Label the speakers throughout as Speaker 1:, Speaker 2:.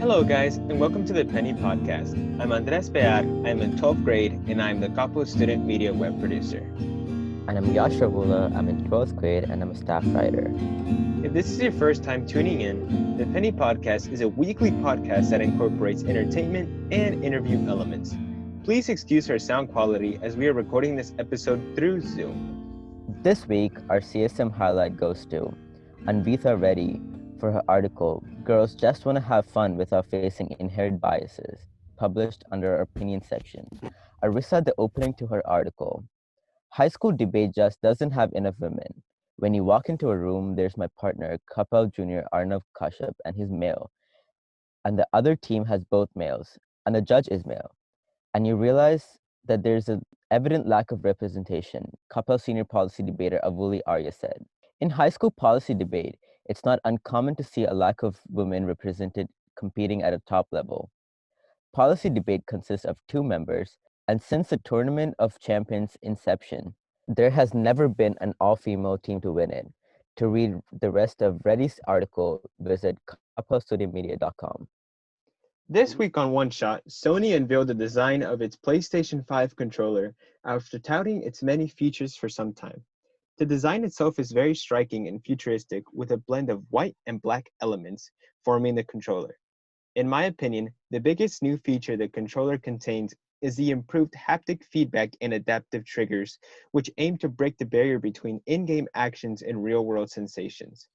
Speaker 1: Hello, guys, and welcome to the Penny Podcast. I'm Andrés. I'm in 12th grade, and I'm the Capo Student Media Web Producer.
Speaker 2: And I'm Yash Ravula. I'm in 12th grade and I'm a staff writer.
Speaker 1: If this is your first time tuning in, the Penny Podcast is a weekly podcast that incorporates entertainment and interview elements. Please excuse our sound quality as we are recording this episode through Zoom.
Speaker 2: This week, our CSM highlight goes to Anvitha Reddy for her article, Girls Just Want to Have Fun Without Facing Inherent Biases, published under our opinion section. I recited the opening to her article. High school debate just doesn't have enough women. When you walk into a room, there's my partner, Kapil Jr. Arnav Kashyap, and he's male. And the other team has both males, and the judge is male. And you realize that there's an evident lack of representation, Kapil senior policy debater Avuli Arya said. In high school policy debate, it's not uncommon to see a lack of women represented competing at a top level. Policy debate consists of 2 members, and since the Tournament of Champions inception, there has never been an all-female team to win it. To read the rest of Reddy's article, visit kapelstudiomedia.com.
Speaker 1: This week on One Shot, Sony unveiled the design of its PlayStation 5 controller after touting its many features for some time. The design itself is very striking and futuristic, with a blend of white and black elements forming the controller. In my opinion, the biggest new feature the controller contains is the improved haptic feedback and adaptive triggers, which aim to break the barrier between in-game actions and real-world sensations.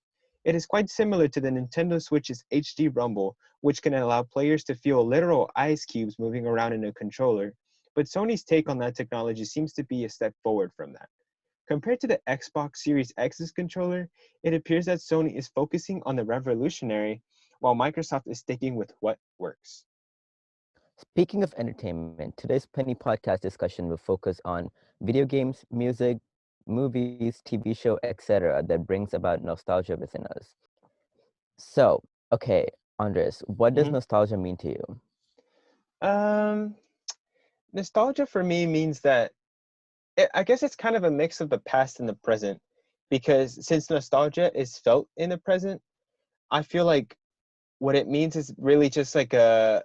Speaker 1: It is quite similar to the Nintendo Switch's HD Rumble, which can allow players to feel literal ice cubes moving around in a controller, but Sony's take on that technology seems to be a step forward from that. Compared to the Xbox Series X's controller, it appears that Sony is focusing on the revolutionary, while Microsoft is sticking with what works.
Speaker 2: Speaking of entertainment, today's Penny Podcast discussion will focus on video games, music, movies, TV show, etc. that brings about nostalgia within us. So, okay, Andres, what does
Speaker 1: Mhm.
Speaker 2: nostalgia mean to you?
Speaker 1: Um, Nostalgia for me means that I guess it's kind of a mix of the past and the present, because since nostalgia is felt in the present, I feel like what it means is really just like a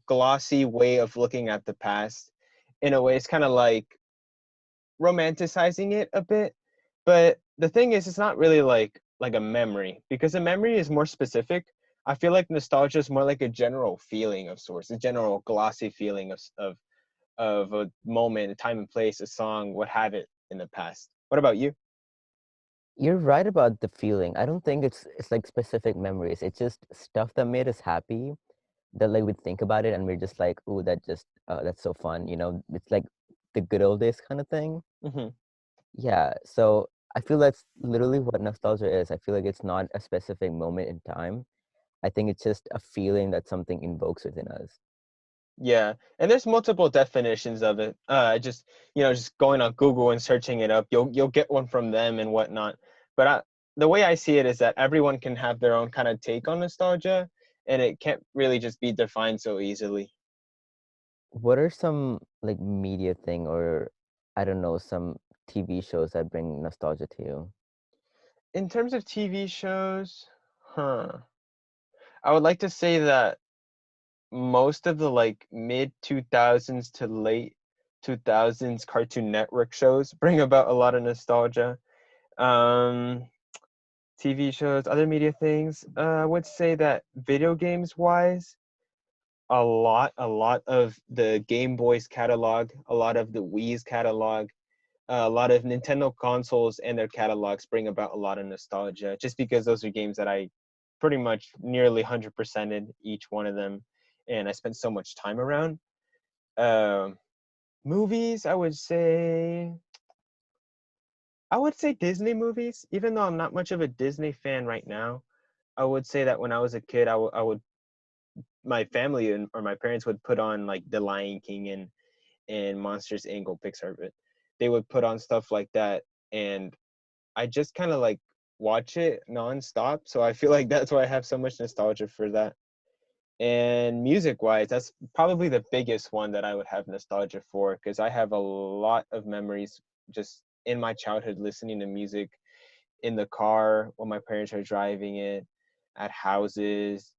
Speaker 1: glossy way of looking at the past. In a way, it's kind of like romanticizing it a bit. But the thing is, it's not really like a memory, because a memory is more specific. I feel like nostalgia is more like a general feeling of sorts, a general glossy feeling of a moment, a time and place, a song, what have it in the past. What about you?
Speaker 2: You're right about the feeling. I don't think it's like specific memories. It's just stuff that made us happy that like we think about it and we're just like, oh, that's so fun. It's like the good old days kind of thing.
Speaker 1: Hmm.
Speaker 2: Yeah. So I feel that's literally what nostalgia is. I feel like it's not a specific moment in time. I think it's just a feeling that something invokes within us.
Speaker 1: Yeah, and there's multiple definitions of it. Just going on Google and searching it up, you'll get one from them and whatnot. But the way I see it is that everyone can have their own kind of take on nostalgia, and it can't really just be defined so easily.
Speaker 2: What are some like media thing or I don't know, some TV shows that bring nostalgia to you?
Speaker 1: In terms of TV shows, I would like to say that most of the like mid 2000s to late 2000s Cartoon Network shows bring about a lot of nostalgia. Um, TV shows, other media things. I would say that video games wise, a lot of the Game Boy's catalog, a lot of the Wii's catalog, a lot of Nintendo consoles and their catalogs bring about a lot of nostalgia, just because those are games that I pretty much nearly 100%ed each one of them, and I spent so much time around. Um, Movies, I would say Disney movies, even though I'm not much of a Disney fan right now. I would say that when I was a kid, I would my family or my parents would put on like The Lion King and Monsters Inc. or Pixar, but they would put on stuff like that, and I just kind of like watch it nonstop. So I feel like that's why I have so much nostalgia for that. And music wise, that's probably the biggest one that I would have nostalgia for, because I have a lot of memories just in my childhood listening to music in the car when my parents are driving it, at houses.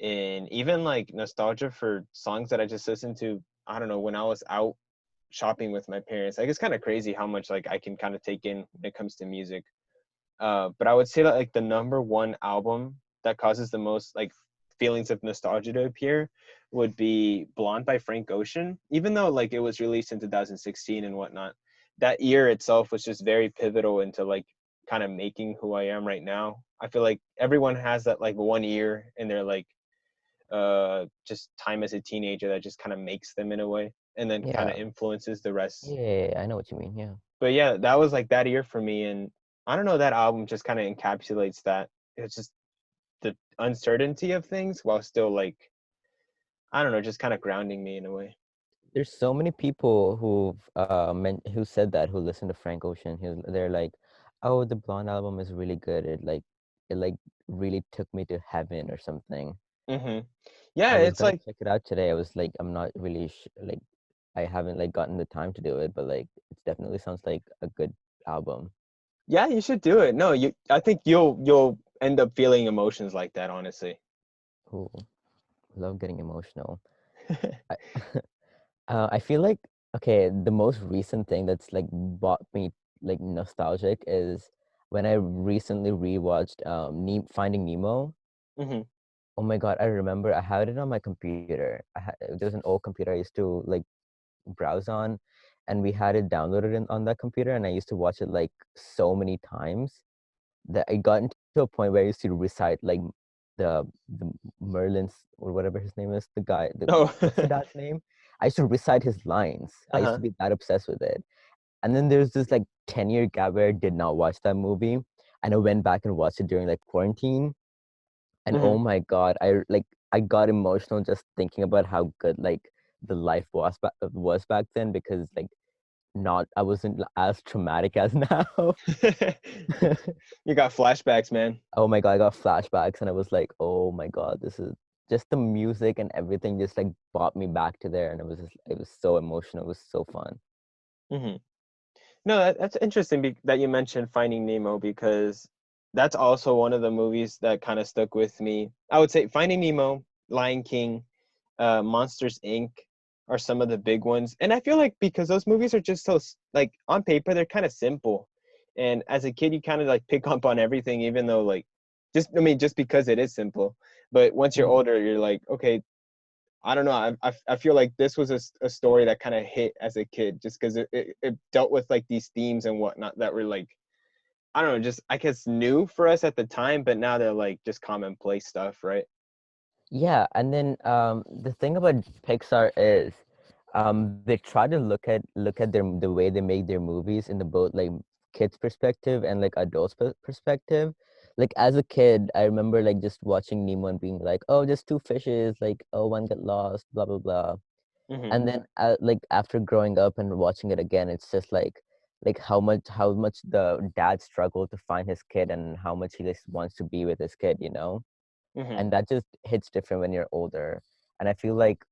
Speaker 1: and even like nostalgia for songs that I just listened to, I don't know, when I was out shopping with my parents. Like it's kind of crazy how much like I can kind of take in when it comes to music. But I would say that like the number one album that causes the most like feelings of nostalgia to appear would be Blonde by Frank Ocean. Even though like it was released in 2016 and whatnot, that year itself was just very pivotal into like kind of making who I am right now. I feel like everyone has that like one year in their like just time as a teenager that just kind of makes them in a way and then kind of
Speaker 2: Yeah.
Speaker 1: influences the rest.
Speaker 2: Yeah, I know what you mean. Yeah.
Speaker 1: But yeah, that was like that year for me, and I don't know, that album just kind of encapsulates that. It's just the uncertainty of things while still like, I don't know, just kind of grounding me in a way.
Speaker 2: There's so many people who said that, who listened to Frank Ocean. They're like, "Oh, the Blonde album is really good. It really took me to heaven or something."
Speaker 1: Hmm. Yeah,
Speaker 2: I was
Speaker 1: it's
Speaker 2: gonna
Speaker 1: like,
Speaker 2: check it out today. I was like, I'm not really like, I haven't like gotten the time to do it, but like it definitely sounds like a good album.
Speaker 1: yeah, you should do it. No, I think you'll end up feeling emotions like that, honestly.
Speaker 2: Ooh, love getting emotional. I, I feel like, okay, the most recent thing that's like brought me like nostalgic is when I recently rewatched Finding Nemo.
Speaker 1: Hmm.
Speaker 2: Oh my God, I remember I had it on my computer. There was an old computer I used to like browse on, and we had it downloaded on that computer, and I used to watch it like so many times that I got into a point where I used to recite like the Merlin's, or whatever his name is, the guy,
Speaker 1: Oh.
Speaker 2: what's the dad's name? I used to recite his lines. I used to
Speaker 1: Uh-huh.
Speaker 2: be that obsessed with it. And then there's this like 10-year gap where I did not watch that movie. And I went back and watched it during like quarantine. And
Speaker 1: Hmm.
Speaker 2: oh my God, I got emotional just thinking about how good like the life was back then, because like not I wasn't as traumatic as now.
Speaker 1: You got flashbacks, man.
Speaker 2: Oh my God, I got flashbacks, and I was like, oh my God, this is just the music and everything just like brought me back to there, and it was so emotional. It was so fun.
Speaker 1: Hmm. No, that's interesting that you mentioned Finding Nemo because that's also one of the movies that kind of stuck with me. I would say Finding Nemo, Lion King, Monsters Inc. are some of the big ones, and I feel like because those movies are just so like on paper they're kind of simple, and as a kid you kind of like pick up on everything, even though like just because it is simple. But once you're
Speaker 2: Mhm.
Speaker 1: older, you're like, okay, I don't know. I feel like this was a story that kind of hit as a kid just because it dealt with like these themes and whatnot that were like, I don't know, just I guess new for us at the time, but now they're like just commonplace stuff, right?
Speaker 2: Yeah, and then the thing about Pixar is they try to look at the way they make their movies in the both like kids perspective and like adults perspective. Like as a kid, I remember like just watching Nemo and being like, oh, just two fishes, like, oh, one got lost, blah blah blah.
Speaker 1: Hmm.
Speaker 2: And then like after growing up and watching it again, it's just like how much the dad struggled to find his kid, and how much he just wants to be with his kid, you know.
Speaker 1: Hmm.
Speaker 2: And that just hits different when you're older. And I feel like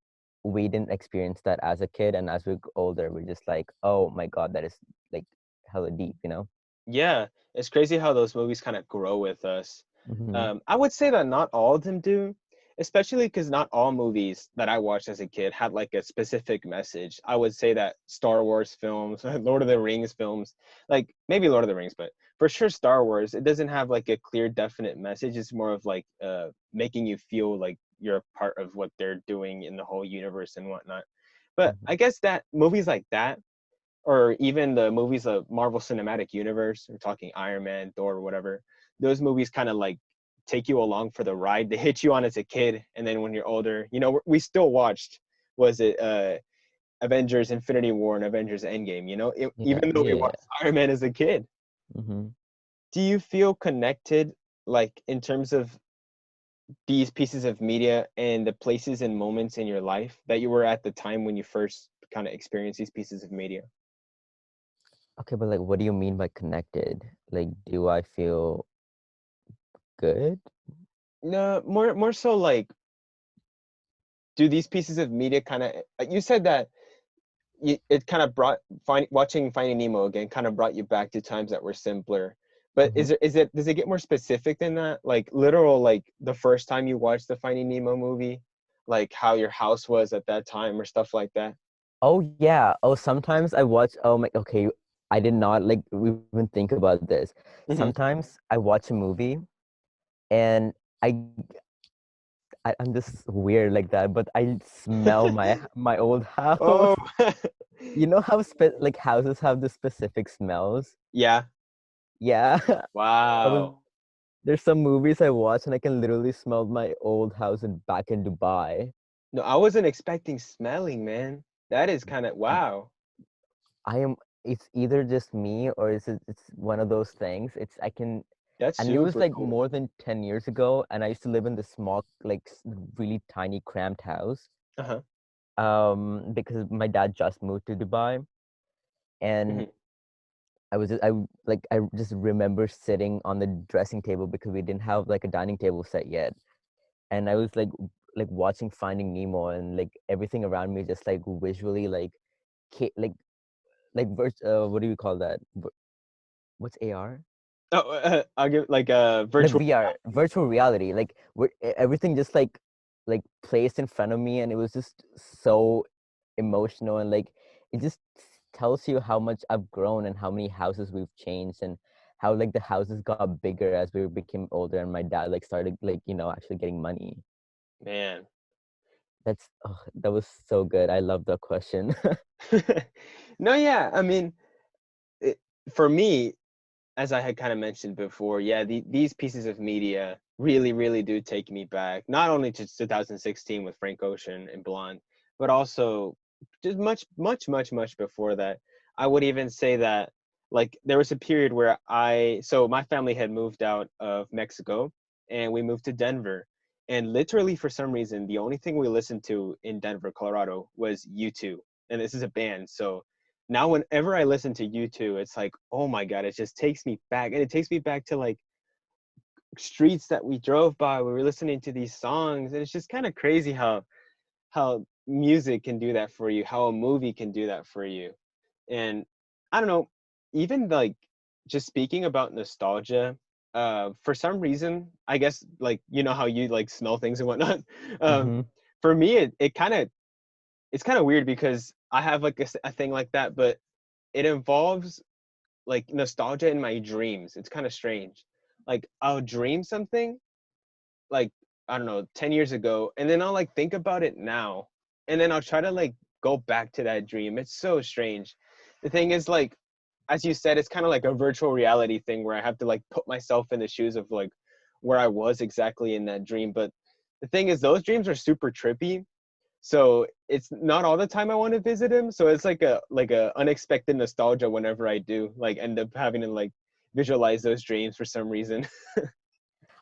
Speaker 2: we didn't experience that as a kid, and as we get older we're just like, oh my God, that is like hella deep, you know.
Speaker 1: Yeah, it's crazy how those movies kind of grow with us.
Speaker 2: Hmm.
Speaker 1: I would say that not all of them do, especially because not all movies that I watched as a kid had like a specific message. I would say that Star Wars films, Lord of the Rings films, like maybe Lord of the Rings, but for sure Star Wars, it doesn't have like a clear, definite message. It's more of like making you feel like you're a part of what they're doing in the whole universe and whatnot. But I
Speaker 2: Hmm.
Speaker 1: guess that movies like that, or even the movies of Marvel Cinematic Universe, we're talking Iron Man, Thor, whatever, those movies kind of like take you along for the ride. They hit you on as a kid, and then when you're older, you know, we still watched, was it Avengers Infinity War and Avengers Endgame, you know,
Speaker 2: Yeah,
Speaker 1: even though we
Speaker 2: yeah.
Speaker 1: watched Iron Man as a kid.
Speaker 2: Hmm.
Speaker 1: Do you feel connected, like in terms of these pieces of media and the places and moments in your life that you were at the time when you first kind of experienced these pieces of media?
Speaker 2: Okay, but like what do you mean by connected? Like, do I feel good?
Speaker 1: No, more so like, do these pieces of media kind of, you said that it kind of brought watching Finding Nemo again kind of brought you back to times that were simpler. But
Speaker 2: Hmm.
Speaker 1: does it get more specific than that? Like literal, like the first time you watched the Finding Nemo movie, like how your house was at that time or stuff like that?
Speaker 2: Oh yeah. Oh, sometimes I watch. Oh my. Okay, I did not like even think about this.
Speaker 1: Hmm.
Speaker 2: Sometimes I watch a movie and I, I'm just weird like that, but I smell my old house.
Speaker 1: Oh,
Speaker 2: You know how like houses have the specific smells?
Speaker 1: yeah.
Speaker 2: Yeah. I was
Speaker 1: Wow.
Speaker 2: There's some movies I watch and I can literally smell my old house back in Dubai.
Speaker 1: No, I wasn't expecting smelling, man. That is kind of wow.
Speaker 2: I am It's either just me or it's one of those things. I can
Speaker 1: That's
Speaker 2: And it was
Speaker 1: super
Speaker 2: like
Speaker 1: cool.
Speaker 2: more than 10 years ago and I used to live in this small like really tiny cramped house
Speaker 1: Uh-huh.
Speaker 2: because my dad just moved to Dubai and
Speaker 1: Hmm.
Speaker 2: I just remember sitting on the dressing table because we didn't have like a dining table set yet, and I was like watching Finding Nemo and like everything around me just like visually like like what do you call that? What's AR?
Speaker 1: Oh, I'll give like a
Speaker 2: Like
Speaker 1: virtual
Speaker 2: VR,
Speaker 1: reality.
Speaker 2: virtual reality. Like everything just like placed in front of me, and it was just so emotional and like it just tells you how much I've grown and how many houses we've changed and how like the houses got bigger as we became older and my dad like started like actually getting money.
Speaker 1: Man.
Speaker 2: That was so good. I love that question.
Speaker 1: No, yeah. I mean, it, for me, as I had kind of mentioned before, yeah, these pieces of media really, really do take me back, not only to 2016 with Frank Ocean and Blonde, but also just much, much, much, much before that. I would even say that, like, there was a period where so my family had moved out of Mexico and we moved to Denver. And literally, for some reason, the only thing we listened to in Denver, Colorado was U2. And this is a band. So now whenever I listen to U2, it's like, oh my God, it just takes me back. And it takes me back to like streets that we drove by where we were listening to these songs. And it's just kind of crazy how music can do that for you, how a movie can do that for you. And I don't know, even like just speaking about nostalgia, for some reason, I guess like you know how you like smell things and whatnot. Um,
Speaker 2: Hmm.
Speaker 1: for me, it's kind of weird because I have like a thing like that, but it involves like nostalgia in my dreams. It's kind of strange. Like I'll dream something like I don't know, 10 years ago, and then I'll like think about it now. And then I'll try to like go back to that dream. It's so strange. The thing is like as you said, it's kind of like a virtual reality thing where I have to like put myself in the shoes of like where I was exactly in that dream. But the thing is those dreams are super trippy, so it's not all the time I want to visit him. So it's like a unexpected nostalgia whenever I do like end up having to like visualize those dreams for some reason.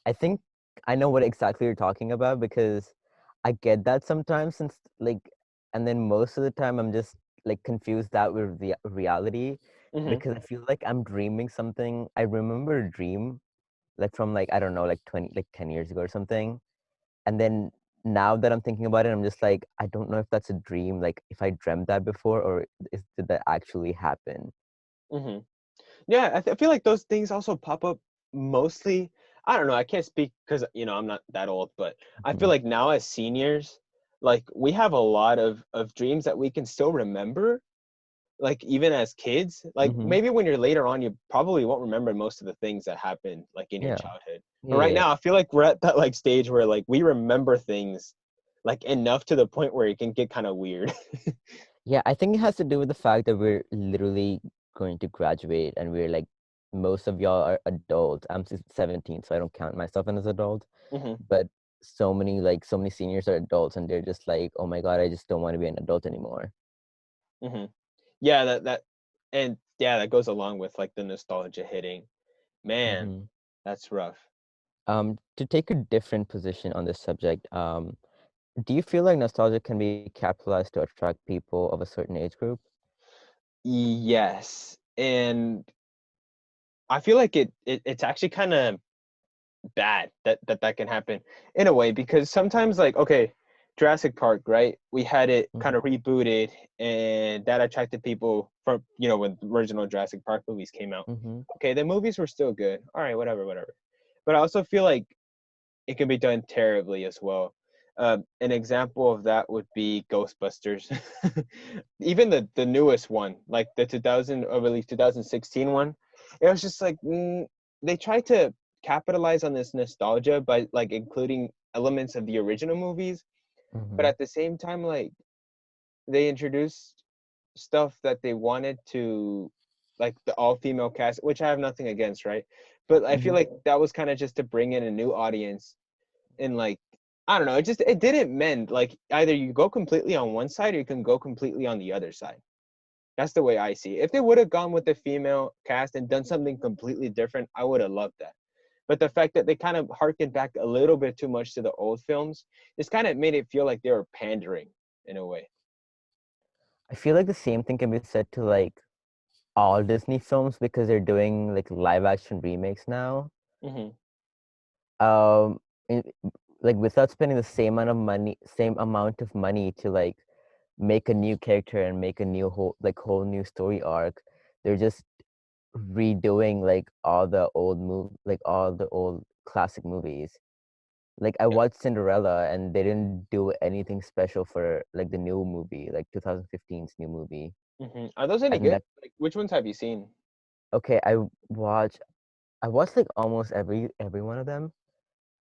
Speaker 2: I think I know what exactly you're talking about because I get that sometimes since like and then most of the time I'm just like confused that with the reality
Speaker 1: Hmm.
Speaker 2: because I feel like I'm dreaming something. I remember a dream like from like I don't know like 20 like 10 years ago or something. And then now that I'm thinking about it, I'm just like I don't know if that's a dream, like if I dreamt that before or did that actually happen?
Speaker 1: Hmm. Yeah, I feel like those things also pop up mostly. I don't know. I can't speak because you know I'm not that old, but I feel
Speaker 2: Hmm.
Speaker 1: like now as seniors, like we have a lot of dreams that we can still remember. Like even as kids, like
Speaker 2: Hmm.
Speaker 1: maybe when you're later on, you probably won't remember most of the things that happened like in your
Speaker 2: Yeah.
Speaker 1: childhood. But
Speaker 2: Yeah,
Speaker 1: right
Speaker 2: yeah.
Speaker 1: now, I feel like we're at that like stage where like we remember things like enough to the point where it can get kind of weird.
Speaker 2: Yeah, I think it has to do with the fact that we're literally going to graduate and we're like most of y'all are adults. I'm 17, so I don't count myself as adult,
Speaker 1: Hmm.
Speaker 2: but so many seniors are adults and they're just like, "Oh my God, I just don't want to be an adult anymore."
Speaker 1: Hmm. Yeah, and yeah, that goes along with like the nostalgia hitting. Man,
Speaker 2: Hmm.
Speaker 1: that's rough.
Speaker 2: To take a different position on this subject, do you feel like nostalgia can be capitalized to attract people of a certain age group?
Speaker 1: Yes, and I feel like it's actually kind of bad that can happen in a way because sometimes like okay. Jurassic Park, right? We had it kind of
Speaker 2: Mm-hmm.
Speaker 1: rebooted, and that attracted people from, when the original Jurassic Park movies came out.
Speaker 2: Mm-hmm.
Speaker 1: Okay, the movies were still good. All right, whatever, whatever. But I also feel like it can be done terribly as well. An example of that would be Ghostbusters. Even the newest one, like the 2000 or released 2016 one, it was just like they tried to capitalize on this nostalgia by like including elements of the original movies, but
Speaker 2: Mm-hmm.
Speaker 1: at the same time, like they introduced stuff that they wanted to, like the all female cast, which I have nothing against, right? But I feel
Speaker 2: Mm-hmm.
Speaker 1: like that was kind of just to bring in a new audience, and like I don't know, it didn't mend. Like either you go completely on one side or you can go completely on the other side. That's the way I see it. If they would have gone with the female cast and done something completely different, I would have loved that. But the fact that they kind of harkened back a little bit too much to the old films just kind of made it feel like they were pandering in a way.
Speaker 2: I feel like the same thing can be said to like all Disney films because they're doing like live action remakes now.
Speaker 1: Hmm.
Speaker 2: Um, it- like without spending the same amount of money to like make a new character and make a new whole new story arc, they're just redoing like all the old classic movies. Like I
Speaker 1: Yeah.
Speaker 2: watched Cinderella and they didn't do anything special for like the new movie, like 2015's new movie.
Speaker 1: Are those any
Speaker 2: I think
Speaker 1: good?
Speaker 2: that
Speaker 1: Like, which ones have you seen?
Speaker 2: okay, watched I watched like almost every one of them.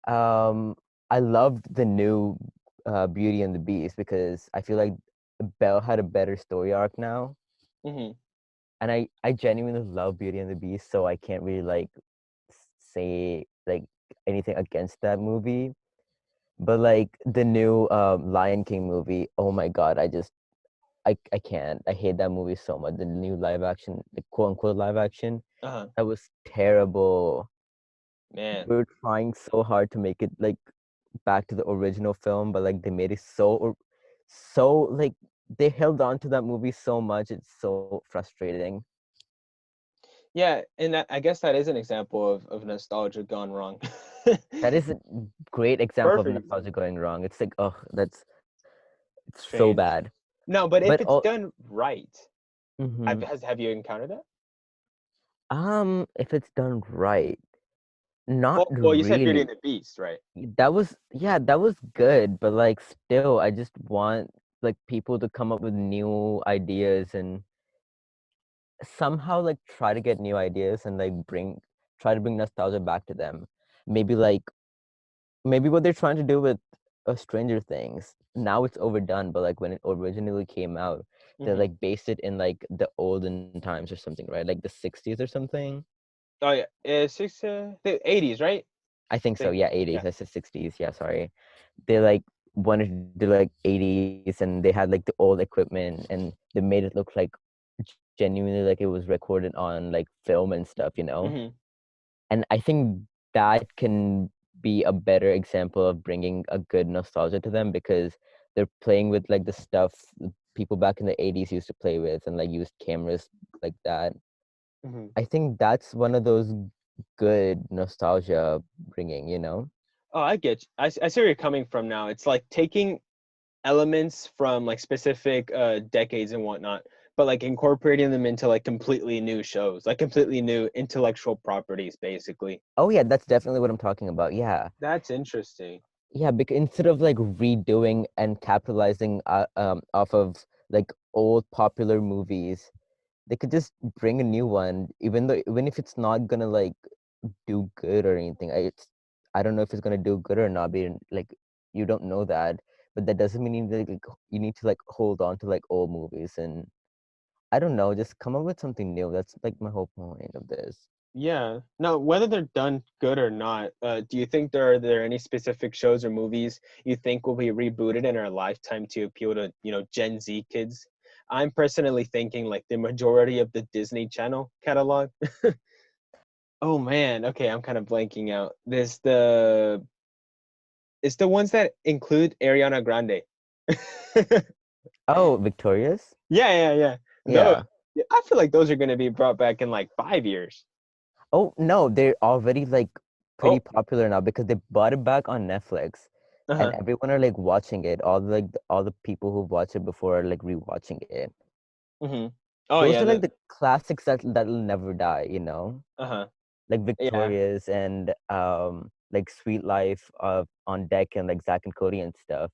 Speaker 2: Um, I loved the new Beauty and the Beast because I feel like Belle had a better story arc now,
Speaker 1: Hmm.
Speaker 2: and I genuinely love Beauty and the Beast, so I can't really like say like anything against that movie. But like the new Lion King movie, oh my God, I can't. I hate that movie so much. The new live action, the quote unquote live action,
Speaker 1: Uh-huh.
Speaker 2: that was terrible.
Speaker 1: Man.
Speaker 2: We were trying so hard to make it like back to the original film, but like they made it so like they held on to that movie so much. It's so frustrating.
Speaker 1: Yeah, and I guess that is an example of nostalgia gone wrong.
Speaker 2: That is a great example of
Speaker 1: Perfect example.
Speaker 2: nostalgia going wrong. It's like, oh, that's it's so
Speaker 1: Strange.
Speaker 2: bad.
Speaker 1: No, but if
Speaker 2: But
Speaker 1: it's
Speaker 2: oh,
Speaker 1: done right,
Speaker 2: hmm
Speaker 1: have you encountered that?
Speaker 2: if it's done right, not
Speaker 1: Well, you said Beauty
Speaker 2: really.
Speaker 1: and the Beast, right?
Speaker 2: That was yeah, that was good, but like still, I just want like people to come up with new ideas and somehow like try to get new ideas and like try to bring nostalgia back to them. Maybe like maybe what they're trying to do with Stranger Things. Now it's overdone, but like when it originally came out, they
Speaker 1: Hmm.
Speaker 2: like based it in like the olden times or something, right? Like the 60s or something.
Speaker 1: Oh yeah, the 80s, right?
Speaker 2: I think so.
Speaker 1: Think
Speaker 2: Yeah,
Speaker 1: yeah.
Speaker 2: 80s. I said 60s. Yeah, sorry. They like wanted to do like 80s and they had like the old equipment and they made it look like genuinely like it was recorded on like film and stuff, you know?
Speaker 1: Hmm.
Speaker 2: And I think that can be a better example of bringing a good nostalgia to them because they're playing with like the stuff people back in the 80s used to play with and like used cameras like that.
Speaker 1: Hmm.
Speaker 2: I think that's one of those good nostalgia bringing, you know?
Speaker 1: Oh, I get you. I see where you're coming from now. It's like taking elements from like specific decades and whatnot, but like incorporating them into like completely new shows, like completely new intellectual properties, basically.
Speaker 2: Oh yeah, that's definitely what I'm talking about. Yeah.
Speaker 1: That's interesting.
Speaker 2: Yeah, because instead of like redoing and capitalizing off of like old popular movies, they could just bring a new one, even if it's not gonna like do good or anything. I don't know if it's gonna do good or not. Like you don't know that, but that doesn't mean you need to like hold on to like old movies and I don't know, just come up with something new. That's like my whole point of this.
Speaker 1: Yeah. Now, whether they're done good or not, do you think there are any specific shows or movies you think will be rebooted in our lifetime to appeal to, Gen Z kids? I'm personally thinking like the majority of the Disney Channel catalog. Oh man, okay, I'm kind of blanking out. It's the ones that include Ariana Grande.
Speaker 2: Oh, Victorious?
Speaker 1: Yeah, yeah, yeah. Those,
Speaker 2: Yeah.
Speaker 1: yeah, I feel like those are going to be brought back in like 5 years.
Speaker 2: Oh no, they're already like pretty
Speaker 1: Oh,
Speaker 2: popular now because they brought it back on Netflix.
Speaker 1: Uh
Speaker 2: and
Speaker 1: huh.
Speaker 2: everyone are like watching it. All the people who watched it before are like rewatching it.
Speaker 1: Hmm. Oh
Speaker 2: Those
Speaker 1: yeah.
Speaker 2: are like
Speaker 1: The
Speaker 2: the classics that'll never die, you know?
Speaker 1: uh huh.
Speaker 2: Like
Speaker 1: Yeah.
Speaker 2: Victorious and like Sweet Life on Deck and like Zack and Cody and stuff.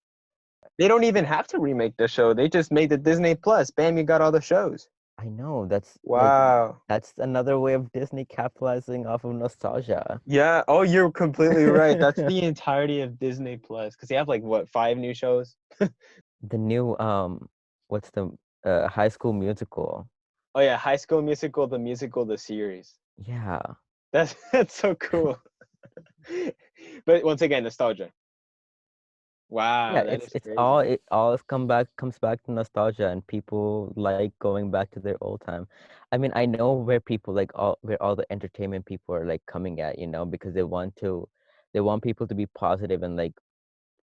Speaker 1: They don't even have to remake the show. They just made the Disney Plus. Bam, you got all the shows.
Speaker 2: I know that's like
Speaker 1: Wow.
Speaker 2: that's another way of Disney capitalizing off of nostalgia.
Speaker 1: Yeah. Oh, you're completely right. That's the entirety of Disney Plus because they have like what, 5 new shows?
Speaker 2: The new what's the High School Musical?
Speaker 1: Oh yeah, High School Musical, the musical, the series.
Speaker 2: Yeah.
Speaker 1: That's that's so cool. But once again, nostalgia.
Speaker 2: Yeah,
Speaker 1: Wow, that is
Speaker 2: it's all
Speaker 1: crazy.
Speaker 2: it all has comes back to nostalgia, and people like going back to their old time. I mean, I know where people like all where all the entertainment people are like coming at, you know, because they want people to be positive and like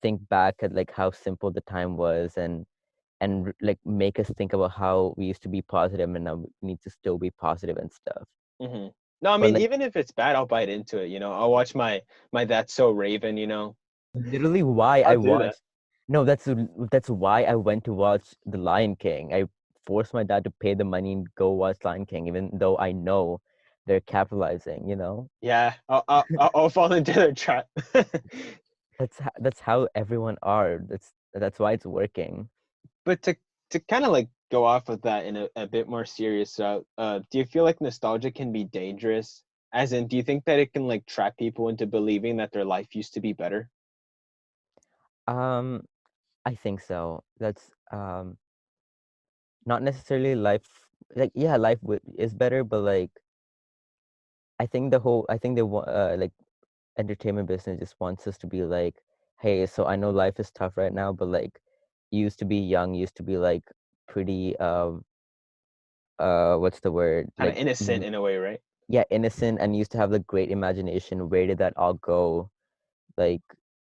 Speaker 2: think back at like how simple the time was and like make us think about how we used to be positive and now we need to still be positive and stuff.
Speaker 1: Hmm. No, I
Speaker 2: But
Speaker 1: mean,
Speaker 2: like
Speaker 1: even if it's bad, I'll bite into it. I'll watch my That's So Raven.
Speaker 2: literally why I
Speaker 1: I'll do that.
Speaker 2: watched no, that's why I went to watch The Lion King. I forced my dad to pay the money and go watch Lion King, even though I know they're capitalizing, you know?
Speaker 1: Yeah, I'll fall into their trap.
Speaker 2: That's how everyone are. That's why it's working.
Speaker 1: But to kind of like go off of that in a bit more serious route, do you feel like nostalgia can be dangerous? As in, do you think that it can like trap people into believing that their life used to be better?
Speaker 2: Um, I think so. That's not necessarily life like yeah, is better, but like I think they want like entertainment business just wants us to be like, hey, so I know life is tough right now, but like you used to be young, you used to be like pretty what's the word?
Speaker 1: Kind of
Speaker 2: Like
Speaker 1: innocent in a way, right?
Speaker 2: yeah, innocent and used to have the great imagination. Where did that all go? Like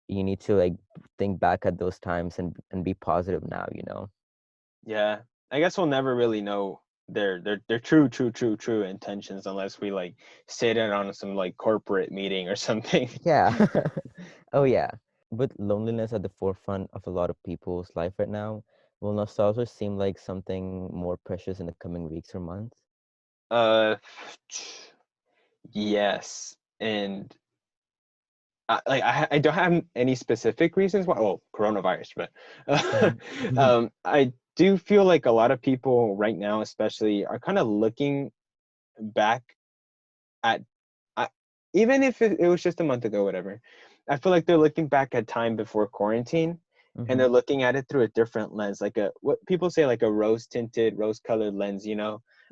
Speaker 2: you need to like think back at those times and be positive now, you know?
Speaker 1: Yeah, I guess we'll never really know their true intentions unless we like sit in on some like corporate meeting or something.
Speaker 2: Yeah. Oh yeah. With loneliness at the forefront of a lot of people's life right now, will nostalgia seem like something more precious in the coming weeks or months?
Speaker 1: Uh, yes, and I don't have any specific reasons why. Well, coronavirus, but
Speaker 2: Mhm.
Speaker 1: I do feel like a lot of people right now, especially, are kind of looking back at, I, even if it was just a month ago, whatever. I feel like they're looking back at time before quarantine, and they're
Speaker 2: Mhm.
Speaker 1: looking at it through a different lens, like a what people say, like a rose tinted, rose colored lens.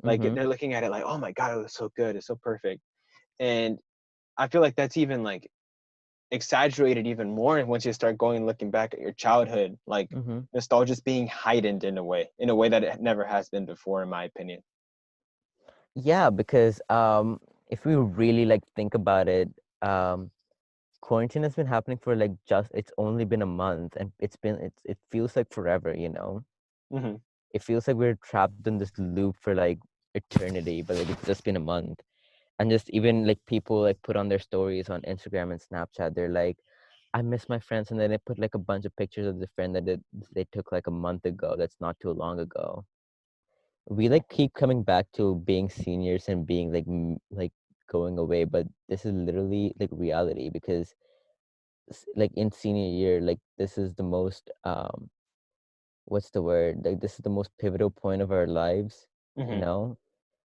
Speaker 1: Like
Speaker 2: Mhm.
Speaker 1: they're looking at it like, oh my god, it was so good, it's so perfect, and I feel like that's even like exaggerated even more once you start going looking back at your childhood, like
Speaker 2: Mhm.
Speaker 1: nostalgia's being heightened in a way that it never has been before, in my opinion.
Speaker 2: Yeah, because if we really like think about it, um quarantine has been happening for like just it's only been a month and it feels like forever, you know?
Speaker 1: Hmm.
Speaker 2: It feels like we're trapped in this loop for like eternity, but like it's just been a month. And just even like people like put on their stories on Instagram and Snapchat, they're like, I miss my friends, and then they put like a bunch of pictures of the friend that they took like a month ago. That's not too long ago. We like keep coming back to being seniors and being like like going away, but this is literally like reality because like in senior year, like this is the most what's the word? Like this is the most pivotal point of our lives, you
Speaker 1: Hmm.
Speaker 2: know?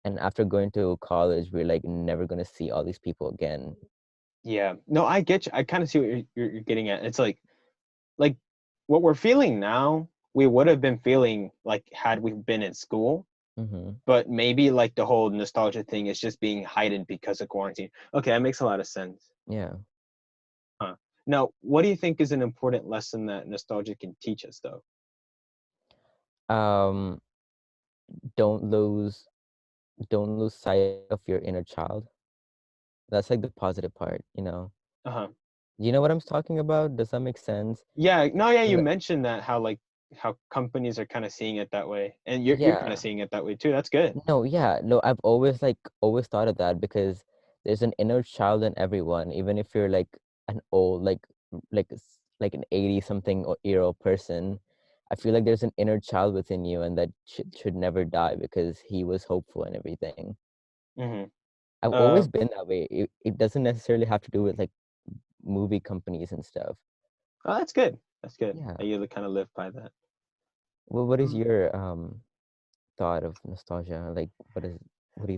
Speaker 2: And after going to college, we're like never gonna see all these people again.
Speaker 1: Yeah, no, I get you. I kind of see what you're getting at. It's like what we're feeling now, we would have been feeling like had we been in school,
Speaker 2: Mm-hmm.
Speaker 1: but maybe like the whole nostalgia thing is just being heightened because of quarantine. Okay, that makes a lot of sense.
Speaker 2: Yeah.
Speaker 1: Huh. Now, what do you think is an important lesson that nostalgia can teach us, though?
Speaker 2: Um, don't lose don't lose sight of your inner child. That's like the positive part, you know.
Speaker 1: Uh-huh.
Speaker 2: You know what I'm talking about? Does that make sense?
Speaker 1: Yeah, no, yeah, you
Speaker 2: Like,
Speaker 1: mentioned that how companies are kind of seeing it that way, and you're kind of
Speaker 2: yeah.
Speaker 1: seeing it that way too. That's good.
Speaker 2: No, yeah. No, I've always like always thought of that because there's an inner child in everyone, even if you're like an old like like an 80-something-year-old person, I feel like there's an inner child within you, and that should never die because he was hopeful and everything.
Speaker 1: Mm-hmm.
Speaker 2: I've always been that way. It doesn't necessarily have to do with like movie companies and stuff.
Speaker 1: Oh, that's good. That's good.
Speaker 2: Yeah.
Speaker 1: I usually kind of live by that.
Speaker 2: Well, what is
Speaker 1: Um,
Speaker 2: your thought of nostalgia? Like, what do you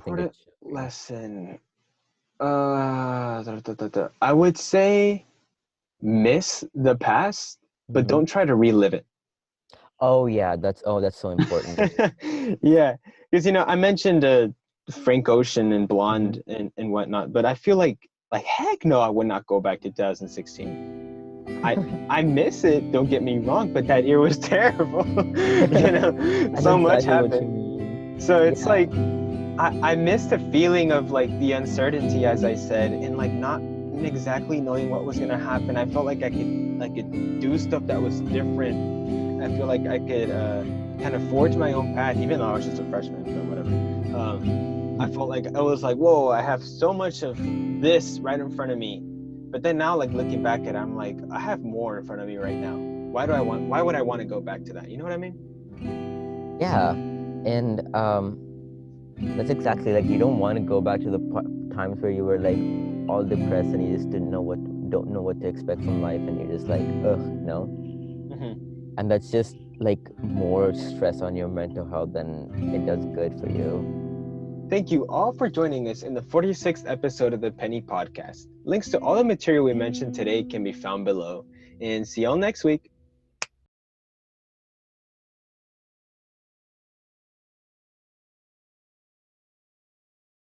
Speaker 2: think it
Speaker 1: important
Speaker 2: should be?
Speaker 1: lesson. I would say miss the past, but
Speaker 2: Hmm.
Speaker 1: don't try to relive it.
Speaker 2: That's so important.
Speaker 1: Yeah, because I mentioned Frank Ocean and
Speaker 2: Hmm.
Speaker 1: Blonde and whatnot, but I feel like heck no, I would not go back to 2016. I miss it. Don't get me wrong, but that year was terrible.
Speaker 2: I know
Speaker 1: So much
Speaker 2: exactly what you
Speaker 1: happened.
Speaker 2: mean.
Speaker 1: So it's
Speaker 2: Yeah.
Speaker 1: like I miss the feeling of like the uncertainty, as I said, and like not exactly knowing what was gonna happen. I felt like I could do stuff that was different. I feel like I could kind of forge my own path, even though I was just a freshman, but whatever. I felt like I was like, whoa, I have so much of this right in front of me. But then now, like looking back at it, I'm like, I have more in front of me right now. Why would I want to go back to that? You know what I mean?
Speaker 2: Yeah. And that's exactly, like, you don't want to go back to the times where you were like all depressed and you just don't know what to expect from life, and you're just like, ugh, no. And that's just like more stress on your mental health than it does good for you.
Speaker 1: Thank you all for joining us in the 46th episode of the Penny Podcast. Links to all the material we mentioned today can be found below. And see y'all next week.